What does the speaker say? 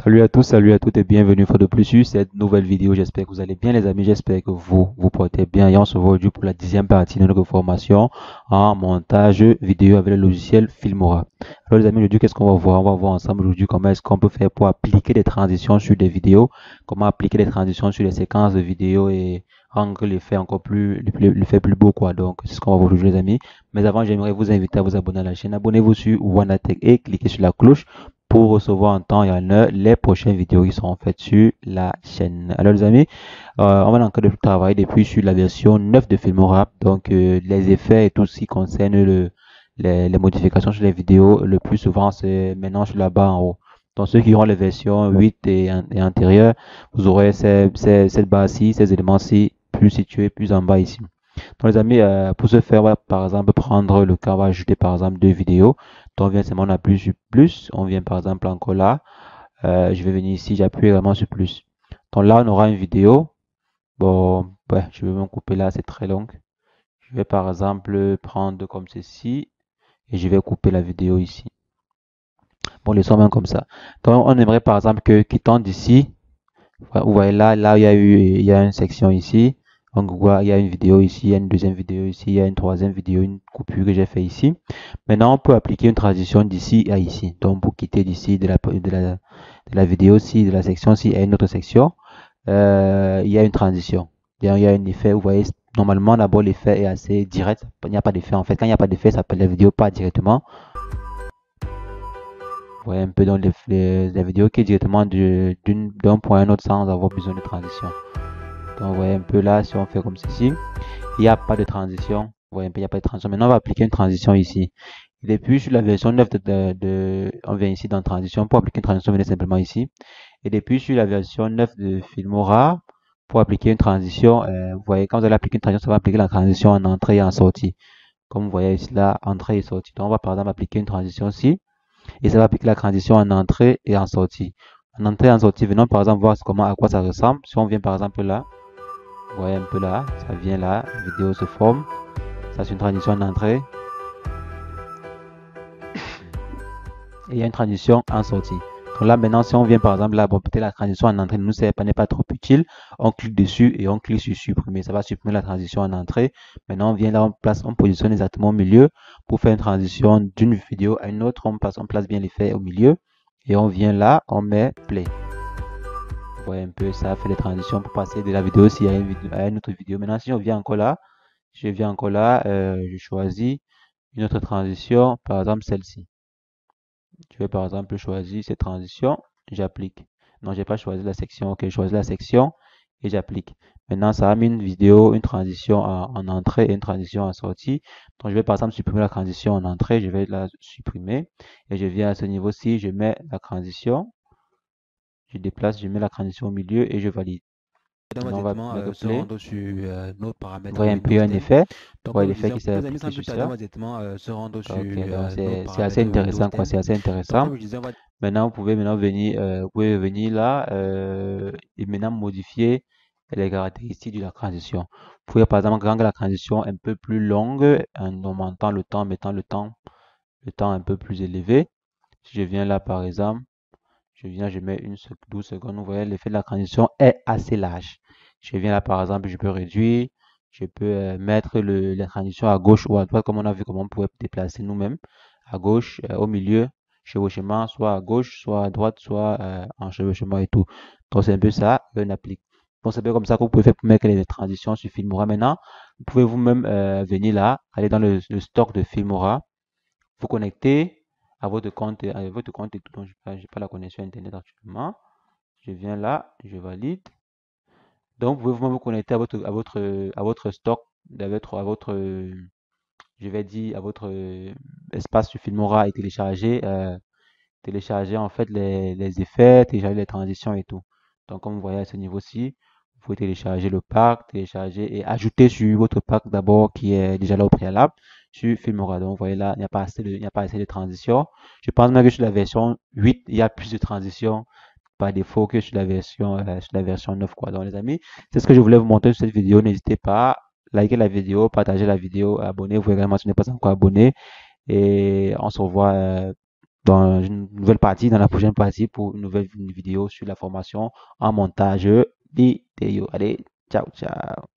Salut à tous, salut à toutes et bienvenue une fois de plus sur cette nouvelle vidéo. J'espère que vous allez bien les amis, j'espère que vous portez bien et on se voit aujourd'hui pour la 10e partie de notre formation en montage vidéo avec le logiciel Filmora. Alors les amis, aujourd'hui qu'est-ce qu'on va voir? On va voir ensemble aujourd'hui comment est-ce qu'on peut faire pour appliquer des transitions sur des vidéos, comment appliquer des transitions sur des séquences de vidéos et rendre l'effet encore l'effet plus beau quoi. Donc c'est ce qu'on va voir aujourd'hui les amis. Mais avant, j'aimerais vous inviter à vous abonner à la chaîne. Abonnez-vous sur Wanatech et cliquez sur la cloche pour recevoir en temps et en heure les prochaines vidéos qui seront faites sur la chaîne. Alors les amis, on va encore de travailler depuis sur la version 9 de Filmora. Donc les effets et tout ce qui concerne les modifications sur les vidéos, le plus souvent c'est maintenant sur la barre en haut. Donc ceux qui auront les versions 8 et antérieures, vous aurez cette barre-ci, ces éléments-ci plus situés plus en bas ici. Donc les amis, pour ce faire, on va par exemple prendre le cas, on va ajouter par exemple deux vidéos. Donc on vient seulement on appuie sur plus, on vient par exemple encore là, je vais venir ici, j'appuie vraiment sur plus. Donc là on aura une vidéo, bon, ouais, je vais me couper là, c'est très long. Je vais par exemple prendre comme ceci et je vais couper la vidéo ici. Bon, les sons même comme ça. Donc on aimerait par exemple que quittant d'ici, vous voyez là, il y a une section ici. Donc, voilà, il y a une vidéo ici, il y a une deuxième vidéo ici, il y a une troisième vidéo, une coupure que j'ai fait ici. Maintenant, on peut appliquer une transition d'ici à ici. Donc, pour quitter d'ici de la vidéo-ci, de la section-ci à une autre section, il y a une transition. Il y a un effet, vous voyez, normalement, d'abord, l'effet est assez direct. Il n'y a pas d'effet. En fait, quand il n'y a pas d'effet, ça s'appelle la vidéo pas directement. Vous voyez un peu dans la vidéo qui est directement d'un point à un autre sans avoir besoin de transition. Donc, vous voyez un peu là, si on fait comme ceci, il n'y a pas de transition. Vous voyez un peu, il n'y a pas de transition. Maintenant, on va appliquer une transition ici. Et depuis, sur la version 9 on vient ici dans transition. Pour appliquer une transition, venez simplement ici. Et depuis, sur la version 9 de Filmora, pour appliquer une transition, vous voyez, quand vous allez appliquer une transition, ça va appliquer la transition en entrée et en sortie. Comme vous voyez ici, là, entrée et sortie. Donc, on va par exemple appliquer une transition ici. Et ça va appliquer la transition en entrée et en sortie. En entrée et en sortie, venons par exemple voir à quoi ça ressemble. Si on vient par exemple là, vous voyez un peu là, ça vient là, la vidéo se forme. Ça c'est une transition en entrée. Et il y a une transition en sortie. Donc là maintenant, si on vient par exemple là, bon peut-être la transition en entrée n'est pas trop utile. On clique dessus et on clique sur supprimer. Ça va supprimer la transition en entrée. Maintenant on vient là, on positionne exactement au milieu pour faire une transition d'une vidéo à une autre. On place bien l'effet au milieu et on vient là, on met play. Vous voyez un peu, ça fait les transitions pour passer de la vidéo aussi à une autre vidéo. Maintenant si on vient encore là, je choisis une autre transition, par exemple celle-ci. Je vais par exemple choisir cette transition, j'applique. Non, j'ai pas choisi la section, ok, je choisis la section et j'applique. Maintenant, ça a mis une vidéo, une transition en entrée et une transition en sortie. Donc, je vais par exemple supprimer la transition en entrée, je vais la supprimer et je viens à ce niveau-ci, je mets la transition, je déplace, je mets la transition au milieu et je valide. Maintenant, on va mettre Se play. rendre sur nos Vous paramètres voyez un peu Windows un 10. effet. Vous Donc, voyez comme je l'effet disais, qui s'est les amis, sans appliqué plus sur tarder, on ça. va directement se rendre sur Ok, donc nos c'est assez paramètres Windows intéressant, quoi. 10. C'est assez Donc, intéressant. comme je disais, on va Maintenant, vous pouvez venir là et maintenant modifier les caractéristiques de la transition. Vous pouvez par exemple rendre la transition un peu plus longue en augmentant le temps, mettant le temps un peu plus élevé. Si je viens là par exemple, je mets 12 secondes. Vous voyez, l'effet de la transition est assez large. Je viens là par exemple, je peux réduire, je peux mettre la transition à gauche ou à droite, comme on a vu comment on pouvait déplacer nous-mêmes. À gauche, au milieu, chevauchement, soit à gauche, soit à droite, soit en chevauchement et tout. Donc c'est un peu ça, on applique. Donc c'est un peu comme ça que vous pouvez faire pour mettre les transitions sur Filmora. Maintenant, vous pouvez vous-même venir là, aller dans le stock de Filmora, vous connecter à votre compte et tout. Donc, j'ai pas la connexion Internet actuellement. Je viens là, je valide. Donc, vous pouvez vous connecter à votre stock, je vais dire, à votre espace sur Filmora et télécharger en fait les effets, télécharger les transitions et tout. Donc, comme vous voyez à ce niveau-ci, vous pouvez télécharger le pack, télécharger et ajouter sur votre pack d'abord qui est déjà là au préalable sur Filmora. Donc, vous voyez là, il n'y a pas assez de transitions. Je pense même que sur la version 8, il y a plus de transitions par défaut que sur la version 9, quoi. Donc, les amis, c'est ce que je voulais vous montrer sur cette vidéo. N'hésitez pas à liker la vidéo, partager la vidéo, abonnez-vous également si vous n'êtes pas encore abonné. Et on se revoit dans une nouvelle partie, dans la prochaine partie pour une nouvelle vidéo sur la formation en montage vidéo. Allez, ciao, ciao.